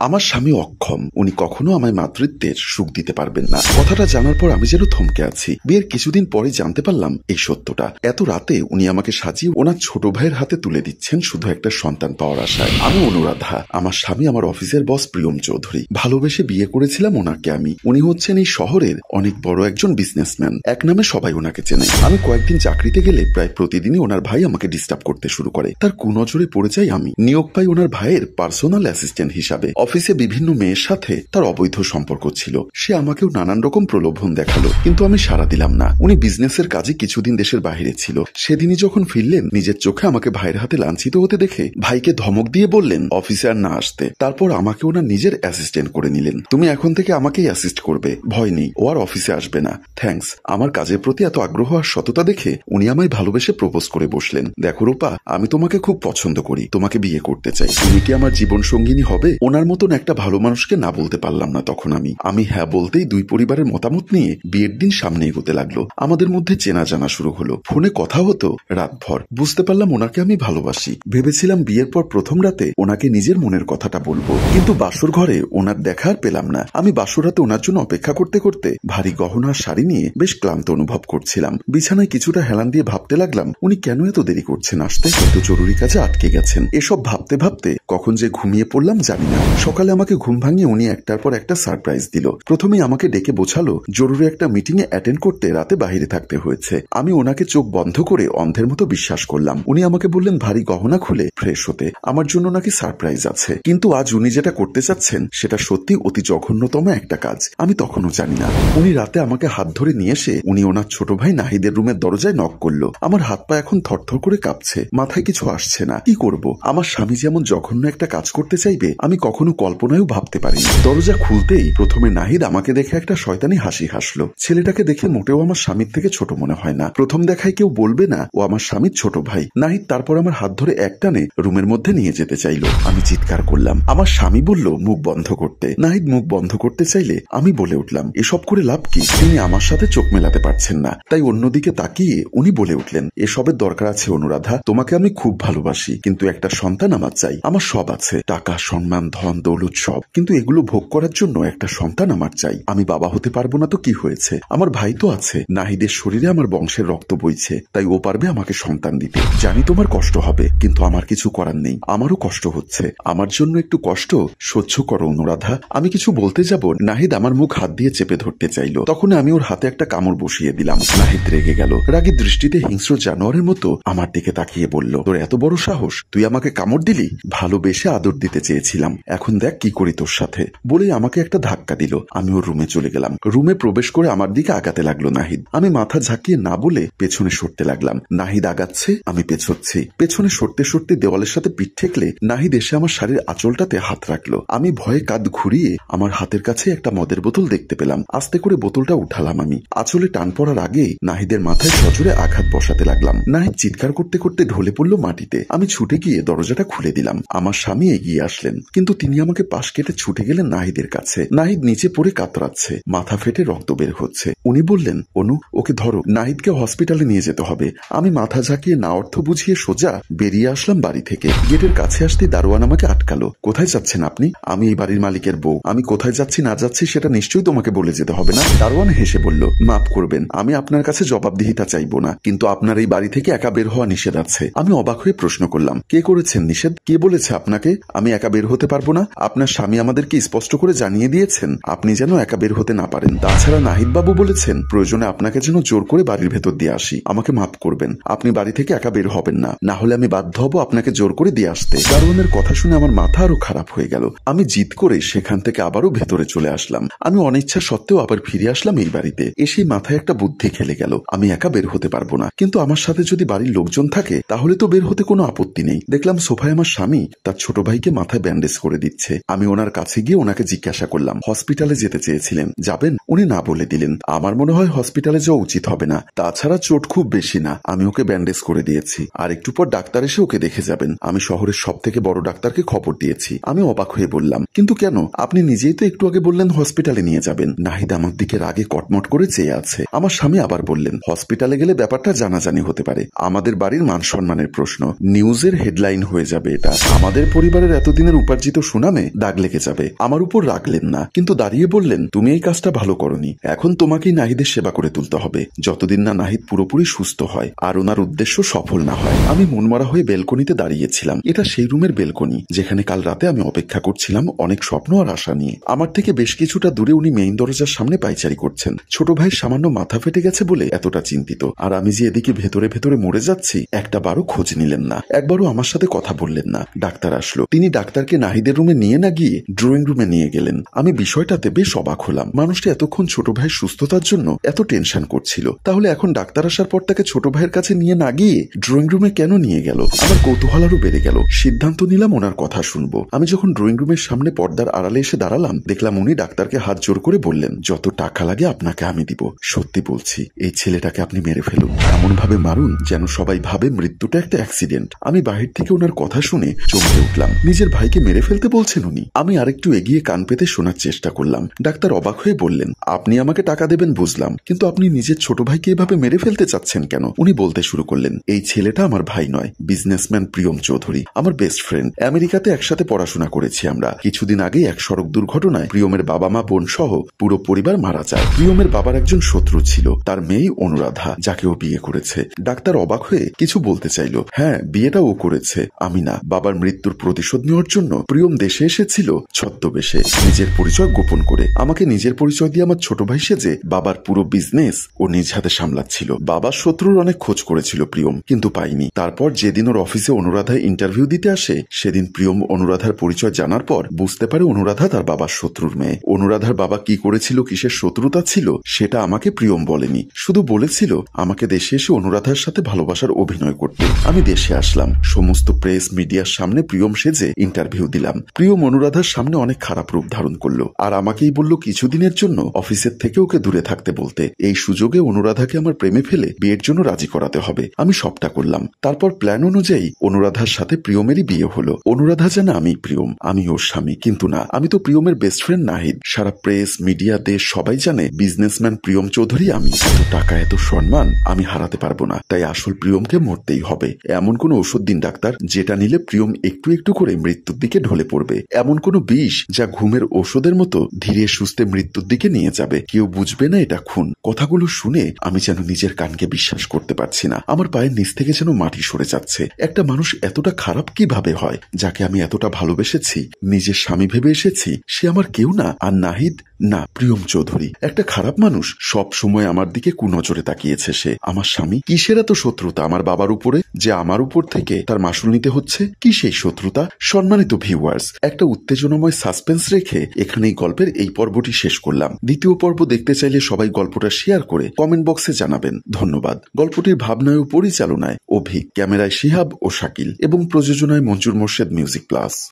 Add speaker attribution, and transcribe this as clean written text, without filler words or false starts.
Speaker 1: আমার স্বামী অক্ষম, উনি কখনো আমায় মাতৃত্বের সুখ দিতে পারবেন না। কথাটা জানার পর আমি যেন থমকে আছি। বিয়ের কিছুদিন পরে জানতে পারলাম এই সত্যটা। এত রাতে উনি আমাকে সাজিয়ে ওনার ছোট ভাইয়ের হাতে তুলে দিচ্ছেন শুধু একটা সন্তান পাওয়ার আশায়। আমি অনুরাধা, আমার স্বামী আমার অফিসের বস প্রিয়ম চৌধুরী। ভালোবেসে বিয়ে করেছিলাম ওনাকে আমি। উনি হচ্ছেন এই শহরের অনেক বড় একজন বিজনেসম্যান, এক নামে সবাই ওনাকে চেনে। আমি কয়েকদিন চাকরিতে গেলে প্রায় প্রতিদিনই ওনার ভাই আমাকে ডিস্টার্ব করতে শুরু করে। তার কুনজরে পড়ে যাই আমি। নিয়োগ পাই ওনার ভাইয়ের পার্সোনাল অ্যাসিস্ট্যান্ট হিসাবে। অফিসে বিভিন্ন মেয়ের সাথে তার অবৈধ সম্পর্ক ছিল। সে আমাকেও নানান রকম প্রলোভন দেখালো, কিন্তু আমি সাড়া দিলাম না। উনি বিজনেসের কাজে কিছুদিন দেশের বাইরে ছিল। সেদিনই যখন ফিরলেন, নিজের চোখে আমাকে ভাইয়ের হাতে লাঞ্ছিত হতে দেখে ভাইকে ধমক দিয়ে বললেন অফিসে আর না আসতে। তারপর আমাকে ওনার নিজের অ্যাসিস্ট্যান্ট করে নিলেন। তুমি এখন থেকে আমাকেই অ্যাসিস্ট করবে, ভয় নেই, ও আর অফিসে আসবে না। থ্যাঙ্কস। আমার কাজের প্রতি এত আগ্রহ আর সততা দেখে উনি আমায় ভালোবেসে প্রপোজ করে বসলেন। দেখো রূপা, আমি তোমাকে খুব পছন্দ করি, তোমাকে বিয়ে করতে চাই। তুমি কি আমার জীবন সঙ্গিনী হবে? ওনার মতন একটা ভালো মানুষকে না বলতে পারলাম না তখন আমি হ্যাঁ বলতেই দুই পরিবারের মতামত নিয়ে বিয়ের দিন সামনে এগোতে লাগলো। আমাদের মধ্যে চেনা জানা শুরু হলো, ফোনে কথা হতো রাতভর। বুঝতে পারলাম ওনাকে আমি ভালোবাসি। ভেবেছিলাম বিয়ের পর প্রথম রাতে ওনাকে নিজের মনের কথাটা বলবো, কিন্তু বাসর ঘরে ওনার দেখা আর পেলাম না। আমি বাসর রাতে ওনার জন্য অপেক্ষা করতে করতে ভারী গহনার শাড়ি নিয়ে বেশ ক্লান্ত অনুভব করছিলাম। বিছানায় কিছুটা হেলান দিয়ে ভাবতে লাগলাম উনি কেন এত দেরি করছেন আসতে, হয়তো জরুরি কাজে আটকে গেছেন। এসব ভাবতে ভাবতে কখন যে ঘুমিয়ে পড়লাম জানি না। সকালে আমাকে ঘুম ভাঙিয়ে উনি একটার পর একটা সারপ্রাইজ দিল। প্রথমেই আমাকে ডেকে বোঝালো জরুরি একটা মিটিং এ অ্যাটেন্ড করতে রাতে বাইরে থাকতে হয়েছে। আমি ওনাকে চোখ বন্ধ করে অন্ধের মতো বিশ্বাস করলাম। উনি আমাকে বললেন ভারী গহনা খুলে ফ্রেশ হতে, আমার জন্য নাকি সারপ্রাইজ আছে। কিন্তু আজ উনি যেটা করতে চাচ্ছেন সেটা সত্যি অতি জঘন্যতম একটা কাজ। আমি তখনও জানি না। উনি রাতে আমাকে হাত ধরে নিয়ে এসে উনি ওনার ছোট ভাই নাহিদের রুমের দরজায় নক করলো। আমার হাত পা এখন থরথর করে কাঁপছে, মাথায় কিছু আসছে না। কি করব? আমার স্বামী যেমন জঘন্য একটা কাজ করতে চাইবে আমি কখনো কল্পনায়ও ভাবতে পারিনি। দরজা খুলতেই প্রথমে নাহিদ আমাকে দেখে একটা শয়তানি হাসি হাসলো। ছেলেটাকে দেখে মোটেও আমার স্বামীর থেকে ছোট মনে হয় না। প্রথম দেখায় কেউ বলবে না ও আমার স্বামীর ছোট ভাই। নাহিদ তারপর আমার হাত ধরে একটানে রুমের মধ্যে নিয়ে যেতে চাইলো। আমি চিৎকার করলাম। আমার স্বামী বলল মুখ বন্ধ করতে। নাহিদ মুখ বন্ধ করতে চাইলে আমি বলে উঠলাম এসব করে লাভ কি? তিনি আমার সাথে চোখ মেলাতে পারছেন না, তাই অন্যদিকে তাকিয়ে উনি বলে উঠলেন এসবের দরকার আছে অনুরাধা, তোমাকে আমি খুব ভালোবাসি, কিন্তু একটা সন্তান আমার চাই। আমার সব আছে, টাকা, সম্মান, ধন, দৌলত সব, কিন্তু এগুলো ভোগ করার জন্য একটা সন্তান আমার চাই। আমি বাবা হতে পারবো না তো কি হয়েছে? আমার ভাই তো আছে। নাহিদের শরীরে আমার বংশের রক্ত বইছে, তাই ও পারবে আমাকে সন্তান দিতে। জানি তোমার কষ্ট হবে, কিন্তু আমার কিছু করার নেই। আমারও কষ্ট হচ্ছে, আমার জন্য একটু কষ্ট সহ্য করো অনুরাধা। আমি কিছু বলতে যাব, নাহিদ আমার মুখ হাত দিয়ে চেপে ধরতে চাইলো। তখন আমি ওর হাতে একটা কামড় বসিয়ে দিলাম। নাহিদ রেগে গেল। রাগের দৃষ্টিতে হিংস্র জানোয়ারের মতো আমার দিকে তাকিয়ে বলল তোর এত বড় সাহস, তুই আমাকে কামড় দিলি? ভালোবেসে আদর দিতে চেয়েছিলাম, এখন দেখ কি করি তোর সাথে। বলেই আমাকে একটা ধাক্কা দিল। আমি ওর রুমে চলে গেলাম। রুমে প্রবেশ করে আমার দিকে আগাতে লাগলো নাহিদ। আমি মাথা ঝাঁকিয়ে না বলে পেছনে সরতে লাগলাম। নাহিদ আগাচ্ছে, আমি পেছচ্ছি। পেছনে সরতে সরতে দেওয়ালের সাথে পিঠ ঠেকলে নাহিদ এসে আমার শাড়ির আঁচলটাতে হাত রাখলো। আমি ভয়ে কাঁধ ঘুরিয়ে আমার হাতের কাছে একটা মদের বোতল দেখতে পেলাম। আস্তে করে বোতলটা উঠালাম। আমি আঁচলে টান পড়ার আগে নাহিদের মাথায় সজোরে আঘাত বসাতে লাগলাম। নাহিদ চিৎকার করতে করতে ঢলে পড়লো মাটিতে। আমি ছুটে গিয়ে দরজাটা খুলে দিলাম। আমার স্বামী এগিয়ে আসলেন, কিন্তু তিনি আমাকে পাশ কেটে ছুটে গেলেন নাহিদের কাছে। নাহিদ নিচে পড়ে কাতরাচ্ছে, মাথা ফেটে রক্ত বের হচ্ছে। উনি বললেন অনু, ওকে ধরো, নাহিদকে হসপিটালে নিয়ে যেতে হবে। আমি মাথা ঝাঁকিয়ে না অর্থ বুঝিয়ে সোজা বেরিয়ে আসলাম বাড়ি থেকে। গেটের কাছে আসতে দারোয়ান আমাকে আটকালো। কোথায় যাচ্ছেন আপনি? আমি এই বাড়ির মালিকের বউ, আমি কোথায় যাচ্ছি না যাচ্ছি সেটা নিশ্চয়ই তোমাকে বলে যেতে হবে না। দারোয়ান হেসে বলল মাফ করবেন, আমি আপনার কাছে জবাবদিহিতা চাইবো না, কিন্তু আপনার এই বাড়ি থেকে একা বের হওয়া নিষেধ আছে। আমি অবাক হয়ে প্রশ্ন করলাম কে করেছেন নিষেধ? কে বলেছে আপনাকে আমি একা বের হতে পারবো না? আপনার স্বামী আমাদেরকে স্পষ্ট করে জানিয়ে দিয়েছেন আপনি যেন একা বের হতে না পারেন। তাছাড়া নাহিদ বাবু বলেছেন প্রয়োজনে আপনাকে যেন জোর করে বাড়ির ভেতর দিয়ে আসি। আমাকে মাফ করবেন, আপনি বাড়ি থেকে একা বের হবেন না, না হলে আমি বাধ্য হব আপনাকে জোর করে দিয়ে আসতে। দারোয়ানের কথা শুনে আমার মাথা আরো খারাপ হয়ে গেল। আমি জিদ করে সেখান থেকে আবারও ভেতরে চলে আসলাম। আমি অনিচ্ছা সত্ত্বেও আবার ফিরে আসলাম এই বাড়িতে। এসে মাথায় একটা বুদ্ধি খেলে গেল, আমি একা বের হতে পারবো না, কিন্তু আমার সাথে যদি বাড়ির লোকজন থাকে তাহলে তো বের হতে কোনো আপত্তি নেই। দেখলাম সোফায় আমার স্বামী তার ছোট ভাইকে মাথায় ব্যান্ডেজ করে দিচ্ছে। আমি ওনার কাছে গিয়ে ওনাকে জিজ্ঞাসা করলাম হসপিটালে যেতে চেয়েছিলেন, যাবেন? উনি না বলে দিলেন। আমার মনে হয় হসপিটালে যাওয়া উচিত হবে না, তাছাড়া চোট খুব বেশি না, আমি ওকে ব্যান্ডেজ করে দিয়েছি, আর একটু পর ডাক্তার এসে ওকে দেখে যাবেন। আমি শহরের সব থেকে বড় ডাক্তারকে খবর দিয়েছি। আমি অবাক হয়ে বললাম কিন্তু কেন? আপনি নিজেই তো একটু আগে বললেন হসপিটালে নিয়ে যাবেন। নাহিদ আমার দিকে রাগে কটমট করে চেয়ে আছে। আমার স্বামী আবার বললেন হসপিটালে গেলে ব্যাপারটা জানাজানি হতে পারে, আমাদের বাড়ির মান সম্মানের প্রশ্ন, নিউজের হেডলাইন হয়ে যাবে এটা, আমাদের পরিবারের এতদিনের উপার্জিত সুনাম কামে দাগ লেগে যাবে। আমার উপর রাগলেন না, কিন্তু দাঁড়িয়ে বললেন, তুমি এই কাজটা ভালো করনি। এখন তোমাকেই নাহিদের সেবা করে তুলতে হবে, যতদিন না নাহিদ পুরোপুরি সুস্থ হয় আর ওনার উদ্দেশ্য সফল না হয়। আমি মনমরা হয়ে বেলকনিতে দাঁড়িয়েছিলাম। এটা সেই রুমের বেলকনি যেখানে কাল রাতে আমি অপেক্ষা করছিলাম অনেক স্বপ্ন আর আশা নিয়ে। আমার থেকে বেশ কিছুটা দূরে উনি মেইন দরজার সামনে পায়চারি করছেন। ছোট ভাইয়ের সামান্য মাথা ফেটে গেছে বলে এতটা চিন্তিত, আর আমি যে এদিকে ভেতরে ভেতরে মরে যাচ্ছি একটা বারও খোঁজ নিলেন না, একবারও আমার সাথে কথা বললেন না। ডাক্তার আসলো, তিনি ডাক্তারকে নাহিদের রুমে নিয়ে না গিয়ে ড্রয়িং রুমে নিয়ে গেলেন। আমি বিষয়টাতে বেশ অবাক হলাম। মানুষটা এতক্ষণ ছোট ভাইয়ের সুস্থতার জন্য এত টেনশন করছিল, তাহলে এখন ডাক্তার আসার পর তাকে ছোট ভাইয়ের কাছে নিয়ে না গিয়ে ড্রয়িং রুমে কেন নিয়ে গেল? আমার কৌতূহল আরো বেড়ে গেল। সিদ্ধান্ত নিলাম ওনার কথা শুনবো। আমি যখন ড্রয়িং রুমের সামনে পর্দার আড়ালে এসে দাঁড়ালাম, দেখলাম উনি ডাক্তারকে হাত জোর করে বললেন, যত টাকা লাগে আপনাকে আমি দিব। সত্যি বলছি, এই ছেলেটাকে আপনি মেরে ফেলুন, এমন ভাবে মারুন যেন সবাই ভাবে মৃত্যুটা একটা অ্যাক্সিডেন্ট। আমি বাহির থেকে ওনার কথা শুনে চমকে উঠলাম। নিজের ভাইকে মেরে ফেলতে বলছেন উনি? আমি আরেকটু এগিয়ে কান পেতে শোনার চেষ্টা করলাম। ডাক্তার অবাক হয়ে বললেন, আপনি আমাকে টাকা দেবেন বুঝলাম, কিন্তু আপনি নিজের ছোট ভাইকে এভাবে মেরে ফেলতে চাচ্ছেন কেন? উনি বলতে শুরু করলেন, এই ছেলেটা আমার ভাই নয়, বিজনেসম্যান প্রিয়ম চৌধুরী, আমার বেস্ট ফ্রেন্ড। আমেরিকাতে একসাথে পড়াশোনা করেছি আমরা। কিছুদিন আগে এক সড়ক দুর্ঘটনায় প্রিয়মের বাবা মা বোন সহ পুরো পরিবার মারা যায়। প্রিয়মের বাবার একজন শত্রু ছিল, তার মেয়ে অনুরাধা, যাকে ও বিয়ে করেছে। ডাক্তার অবাক হয়ে কিছু বলতে চাইল। হ্যাঁ, বিয়েটা ও করেছে, আমি না। বাবার মৃত্যুর প্রতিশোধ নেওয়ার জন্য প্রিয়ম দেশে এসেছিল ছদ্মবেশে, নিজের পরিচয় গোপন করে। আমাকে নিজের পরিচয় দিয়ে আমার ছোট ভাই সেজে বাবার পুরো বিজনেস ও নিজ হাতে সামলাচ্ছিল। বাবার শত্রুর অনেক খোঁজ করেছিল প্রিয়ম, কিন্তু পাইনি। তারপর যেদিন ওর অফিসে অনুরাধা ইন্টারভিউ দিতে আসে, সেদিন প্রিয়ম অনুরাধার পরিচয় জানার পর বুঝতে পারে অনুরাধা তার বাবার শত্রুর মেয়ে। অনুরাধার বাবা কি করেছিল, কিসের শত্রুতা ছিল, সেটা আমাকে প্রিয়ম বলেনি। শুধু বলেছিল আমাকে দেশে এসে অনুরাধার সাথে ভালোবাসার অভিনয় করতে। আমি দেশে আসলাম, সমস্ত প্রেস মিডিয়ার সামনে প্রিয়ম সেজে ইন্টারভিউ দিলাম। প্রিয়ম অনুরাধার সামনে অনেক খারাপ রূপ ধারণ করলো, আর আমাকেই বলল কিছুদিনের জন্য অফিসের থেকে ওকে দূরে থাকতে বলতে। এই সুযোগে অনুরাধাকে আমার প্রেমে ফেলে বিয়ের জন্য রাজি করাতে হবে। আমি সবটা করলাম। তারপর প্ল্যান অনুযায়ী অনুরাধার সাথে প্রিয়মেরই বিয়ে হলো। অনুরাধা জানে আমি প্রিয়ম, আমি ওর স্বামী, কিন্তু না, আমি তো প্রিয়মের বেস্ট ফ্রেন্ড নাহিদ। সারা প্রেস মিডিয়া দেশ সবাই জানে বিজনেসম্যান প্রিয়ম চৌধুরী আমি। এত টাকা এত সম্মান আমি হারাতে পারবো না, তাই আসল প্রিয়মকে মরতেই হবে। এমন কোন ওষুধ দিন ডাক্তার, যেটা নিলে প্রিয়ম একটু একটু করে মৃত্যুর দিকে ঢলে পড়বে। এমন কোন বিষ যা ঘুমের ওষুধের মতো ধীরে সুস্থে মৃত্যুর দিকে নিয়ে যাবে। কেউ বুঝবে না এটা খুন। কথাগুলো শুনে আমি যেন নিজের কানকে বিশ্বাস করতে পারছি না। আমার পায়ের নিচ থেকে যেন মাটি সরে যাচ্ছে। একটা মানুষ এতটা খারাপ কিভাবে হয়? যাকে আমি এতটা ভালোবেসেছি, নিজের স্বামী ভেবে এসেছি, সে আমার কেউ না। আর নাহিদ না, প্রিয়ম চৌধুরী একটা খারাপ মানুষ। সব সময় আমার দিকে কুনজরে তাকিয়েছে সে। আমার স্বামী, কিসের এত শত্রুতা আমার বাবার উপরে যে আমার উপর থেকে তার মাসুল নিতে হচ্ছে? কি সেই শত্রুতা? সম্মানিত ভিউয়ার্স, একটা উত্তেজনাময় সাসপেন্স রেখে এখানেই গল্পের এই পর্বটি শেষ করলাম। দ্বিতীয় পর্ব দেখতে চাইলে সবাই গল্পটা শেয়ার করে কমেন্ট বক্সে জানাবেন। ধন্যবাদ। গল্পটির ভাবনায় ও পরিচালনায় অভিক, ক্যামেরায় শিহাব ও শাকিল এবং প্রযোজনায় মঞ্জুর মোর্শেদ মিউজিক প্লাস।